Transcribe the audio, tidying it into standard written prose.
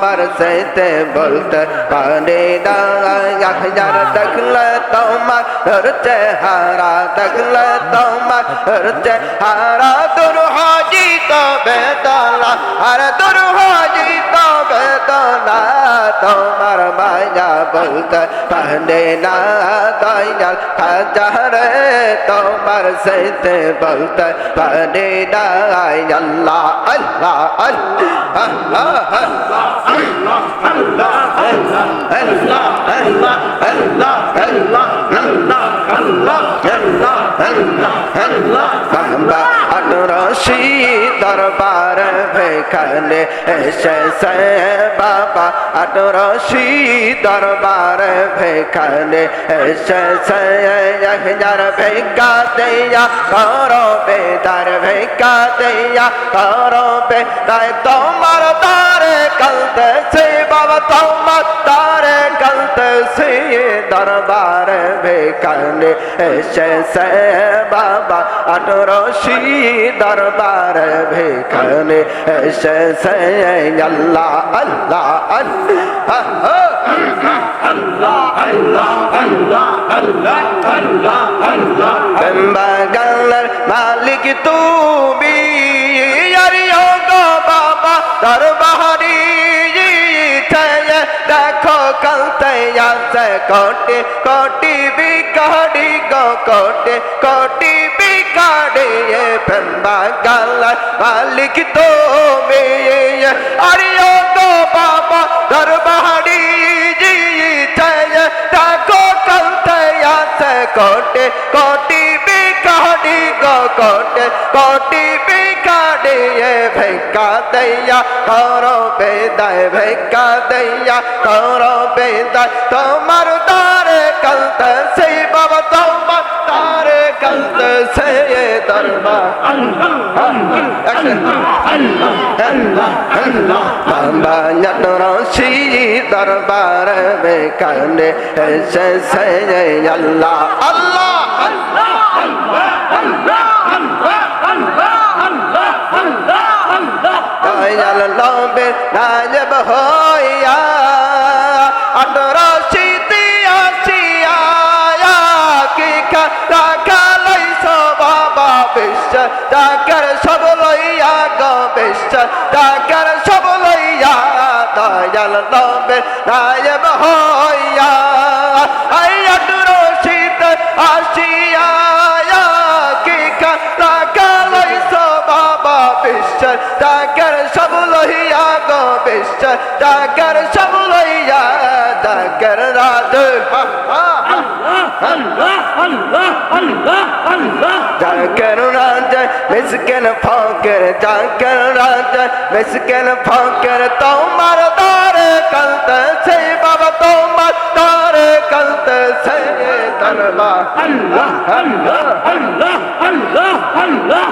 তোমার সাথে বলতে পারি না ইয়ার দেখলে তোমার চেহারা দেখলে তোমার চেহারা দূর হাজি তবে দলা আর দূর হাজি তবে দলা তোমার মায়া বলতে পারি না দয়াল হাজারে তোমার সাথে বলতে পারি না আল্লাহ আল্লাহ আল্লাহ আটরশি দরবার ভেখানে এসেছে বাবা আটরশি দরবার ভেখানে এসেছে যার ভেকা দেয়া করো বেদার ভেকা দেয়া করো বেদায় তোমার তারে কলতেছে বাবা তোমার তারে কলতেছে দরবার ভেখানে এসেছে বাবা আটরশি দরবার ভেখানে এসেছে আল্লাহ আল্লাহ বাগানের মালিক তুমি গো বাবা দরবারি দেখো কলতে আছে কোটি কোটি বিকাড়ি গো কোটি কোটি বিকাড়ি বাগানের মালিক তুমি গো বাবা দরবারি দেখো কলতে আছে কোটি কোটি বিকাড়ি গো কোটি কোটি বিকাড়ি ভেকা দয়া করো বেদায় ভেকা দয়া করো বেদায় তোমার তারে কলতে সেই বাবা তোমার তারে কলতে সে দরবার বাবা নটরশি দরবার বেকানে এসেছে আল্লাহ আল্লাহ দয়াল লবে নাজব হইয়া আটরশি আসিয়া কি রাখালাইছো বাবা বিশ্ব টাকার সব লইয়া গো বিশ্ব টাকার সব লইয়া দয়াল লবে নাজব হইয়া আটরশি আসিয়া কি রাখালাইছো বাবা বিশ্ব টাকার সব লইয়া গো বিশ্ব টাকার সব লইয়া টাকার রাজ টাকার রাজ মিসকিন ফকির টাকার রাজ মিসকিন ফকির তোমার দারে কলতেছে বাবা তোমার দারে কলতেছে দরবার আল্লাহ আল্লাহ আল্লাহ আল্লাহ আল্লাহ